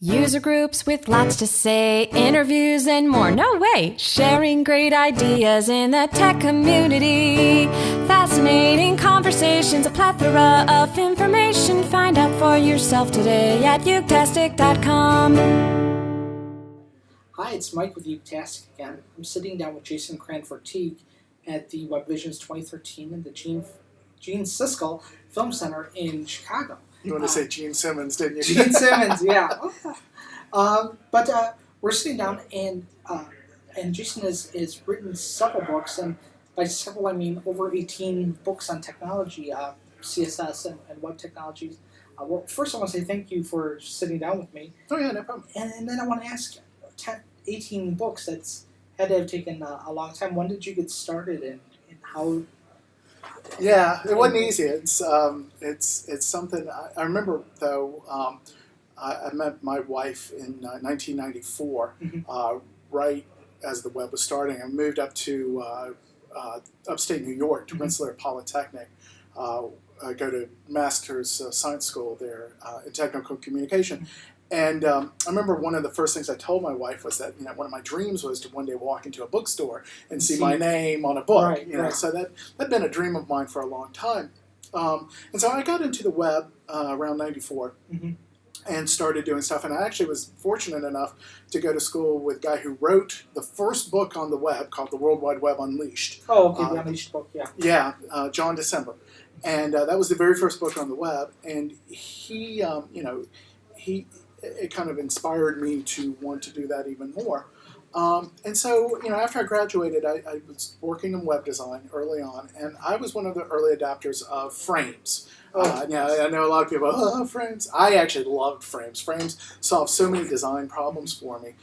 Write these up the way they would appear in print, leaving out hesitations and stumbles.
User groups with lots to say, interviews and more. No way! Sharing great ideas in the tech community. Fascinating conversations, a plethora of information. Find out for yourself today at UGtastic.com. Hi, it's Mike with UGtastic again. I'm sitting down with Jason Cranford Teague at the WebVisions 2013 in the Gene Siskel Film Center in Chicago. You want to say Gene Simmons, didn't you? Gene Simmons, yeah. But we're sitting down, and Jason has written several books, and by several I mean over 18 books on technology, CSS and web technologies. Well, first I want to say thank you for sitting down with me. Oh yeah, no problem. And then I want to ask you, 18 books, that's had to have taken a long time. When did you get started, and how? Yeah, it wasn't easy. It's something I remember though. I met my wife in 1994, right as the web was starting. I moved up to upstate New York to Rensselaer Polytechnic. I go to Master's Science School there in Technical Communication. And I remember one of the first things I told my wife was that one of my dreams was to one day walk into a bookstore and see my name on a book. Right. So that'd been a dream of mine for a long time. And so I got into the web around '94 and started doing stuff. And I actually was fortunate enough to go to school with a guy who wrote the first book on the web called The World Wide Web Unleashed. Oh, okay, the Unleashed book, yeah. Yeah, John December. And that was the very first book on the web. And he it kind of inspired me to want to do that even more. And so, after I graduated, I was working in web design early on, and I was one of the early adopters of frames. I know a lot of people, frames. I actually loved frames. Frames solved so many design problems for me.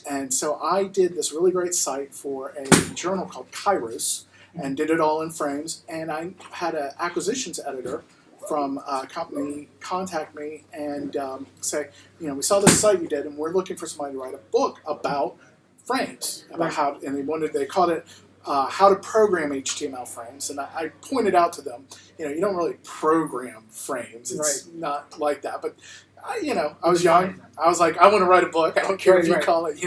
And so I did this really great site for a journal called Kairos, and did it all in frames. And I had an acquisitions editor from a company contact me and say, we saw this site you did, and we're looking for somebody to write a book about frames, about how, and they called it how to program HTML frames. And I pointed out to them, you don't really program frames. It's not like that. But I was young. I was like, I want to write a book. I don't care if you call it,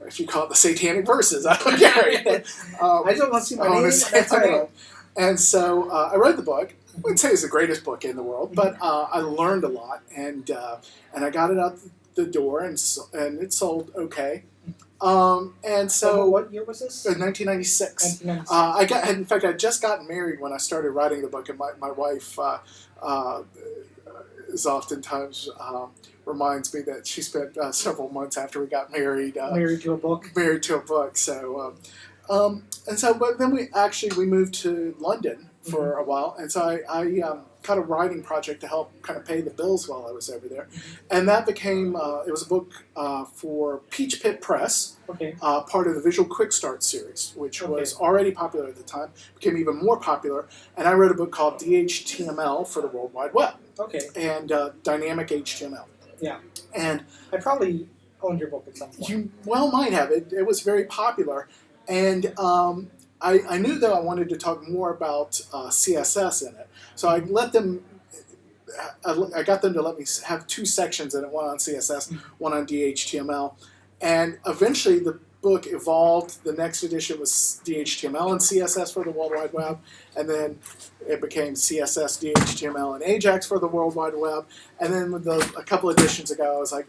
if you call it the Satanic Verses. I don't care. I don't want to see my name. And so I wrote the book. I wouldn't say it's the greatest book in the world, but I learned a lot, and I got it out the door, and it sold okay. And so, what year was this? 1996. In fact, I just gotten married when I started writing the book, and my wife is oftentimes reminds me that she spent several months after we got married married to a book. Married to a book. So, but then we moved to London for a while, and so I got a writing project to help kind of pay the bills while I was over there, and that became it was a book for Peach Pit Press, part of the Visual Quick Start series, which was already popular at the time, became even more popular, and I wrote a book called DHTML for the World Wide Web, and Dynamic HTML. Yeah, and I probably owned your book at some point. You might have. It was very popular, and I knew that I wanted to talk more about CSS in it, so I let them. I got them to let me have two sections in it: one on CSS, one on DHTML, and eventually the book evolved. The next edition was DHTML and CSS for the World Wide Web, and then it became CSS, DHTML, and AJAX for the World Wide Web. And then with a couple editions ago, I was like,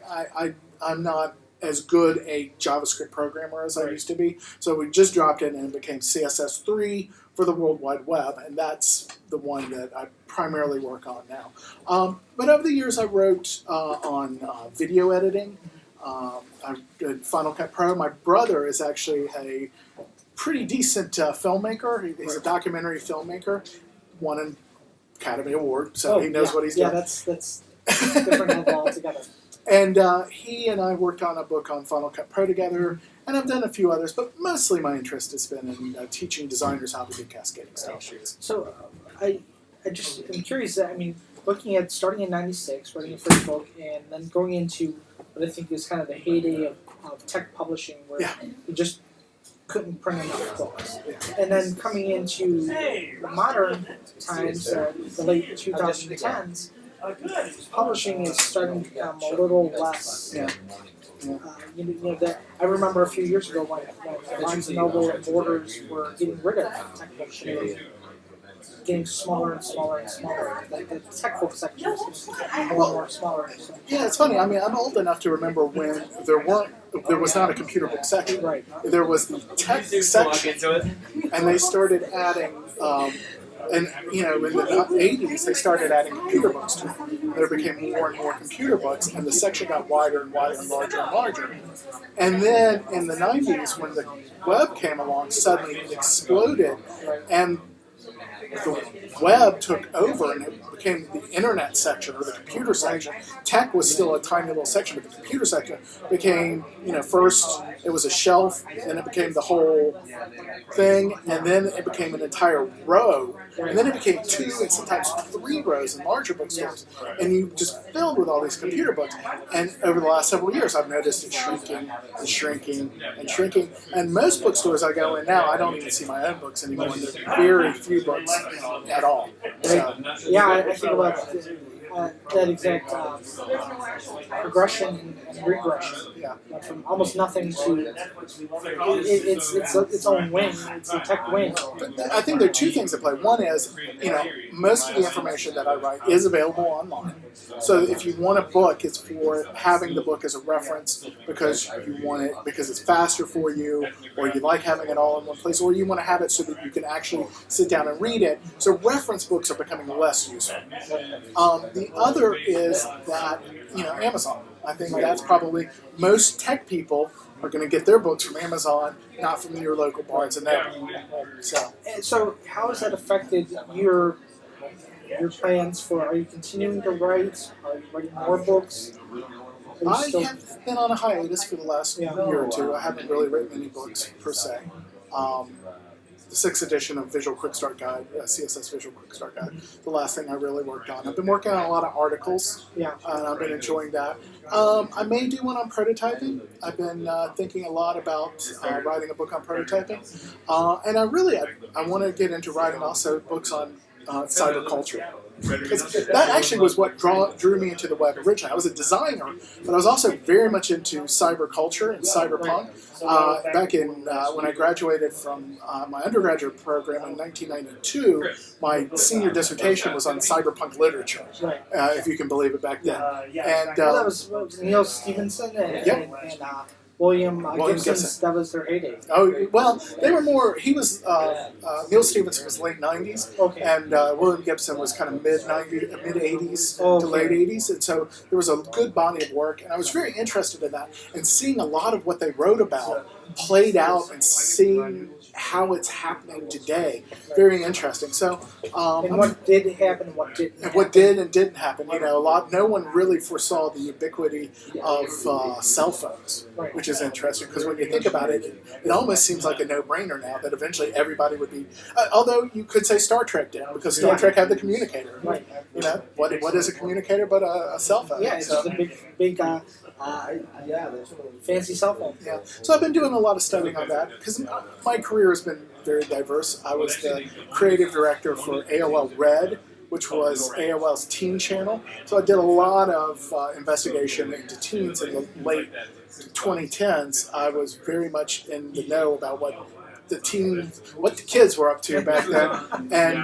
I'm not as good a JavaScript programmer as I used to be. So we just dropped it, and it became CSS3 for the World Wide Web, and that's the one that I primarily work on now. But over the years, I wrote on video editing. I did Final Cut Pro. My brother is actually a pretty decent filmmaker. He's a documentary filmmaker, won an Academy Award, so he knows what he's doing. Yeah, that's different level altogether. And he and I worked on a book on Final Cut Pro together, and I've done a few others, but mostly my interest has been in teaching designers how to do cascading style shoots. So I'm curious, looking at starting in '96, writing your first book, and then going into what I think is kind of the heyday of tech publishing, where you just couldn't print enough books. And then coming into the modern times, the late 2010s, publishing is starting to become a little less. Yeah. That I remember a few years ago when Barnes and Noble and Borders were getting rid of tech publishing, getting smaller and smaller and smaller. Like the tech book section is getting more and more smaller. So. Yeah, it's funny. I mean, I'm old enough to remember when there was not a computer book section. Right. There was the tech section, and they started adding. And in the 80s, they started adding computer books to it. There became more and more computer books, and the section got wider and wider and larger and larger. And then in the 90s, when the web came along, suddenly it exploded, and the web took over, and it became the internet section or the computer section. Tech was still a tiny little section, but the computer section became, first it was a shelf, then it became the whole thing, and then it became an entire row, and then it became 2 and sometimes 3 rows in larger bookstores, and you just filled with all these computer books. And over the last several years, I've noticed it shrinking and shrinking and shrinking. And most bookstores I go in now, I don't even see my own books anymore. And there are very few books at all. So, yeah, I think about that exact progression and regression. yeah. From almost nothing to its own wing. It's a tech wing. But I think there are 2 things at play. One is, most of the information that I write is available online. So if you want a book, it's for having the book as a reference because you want it, because it's faster for you, or you like having it all in one place, or you want to have it so that you can actually sit down and read it. So reference books are becoming less useful. The other is that, Amazon. I think that's probably most tech people are going to get their books from Amazon, not from your local Barnes and Noble. So how has that affected your plans for? Are you continuing to write? Are you writing more books? I have been on a hiatus for the last year or 2. I haven't really written any books per se. The 6th edition of Visual Quick Start Guide, CSS Visual Quick Start Guide, the last thing I really worked on. I've been working on a lot of articles, and I've been enjoying that. I may do one on prototyping. I've been thinking a lot about writing a book on prototyping. And I want to get into writing also books on cyber culture. That actually was what drew me into the web originally. I was a designer, but I was also very much into cyber culture and cyberpunk. Back in when I graduated from my undergraduate program in 1992, my senior dissertation was on cyberpunk literature, if you can believe it back then. And that was Neil Stephenson and William Gibson. That was their heyday. Oh, well, they were more, he was, Neil Stephenson was late 90s, and William Gibson was kind of mid-80s to late 80s, and so there was a good body of work, and I was very interested in that, and seeing a lot of what they wrote about played out and seeing how it's happening today. Very interesting. So, and what did happen and what didn't happen. And what did and didn't happen. No one really foresaw the ubiquity of cell phones, which is interesting because when you think about it, it almost seems like a no-brainer now that eventually everybody would be. Although you could say Star Trek did because Star Trek had the communicator. Right. What is a communicator but a cell phone? Yeah, it's just a big fancy cell phone. Yeah. So I've been doing a lot of studying on that because my career has been very diverse. I was the creative director for AOL Red, which was AOL's teen channel. So I did a lot of investigation into teens in the late 2010s. I was very much in the know about what the kids were up to back then, and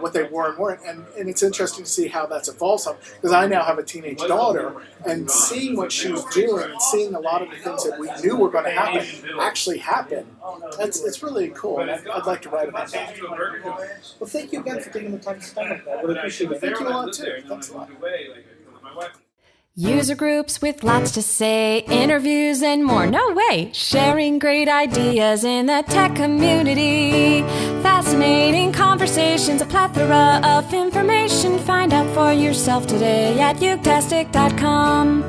what they were and weren't, and it's interesting to see how that's evolved some, because I now have a teenage daughter, and seeing what she's doing, and seeing a lot of the things that we knew were going to happen actually happen, it's really cool, and I'd like to write about that. Well, thank you again for taking the time to spend with me. I really appreciate it. Thank you a lot too. Thanks a lot. User groups with lots to say, interviews and more. No way! Sharing great ideas in the tech community. Fascinating conversations, a plethora of information. Find out for yourself today at UGtastic.com.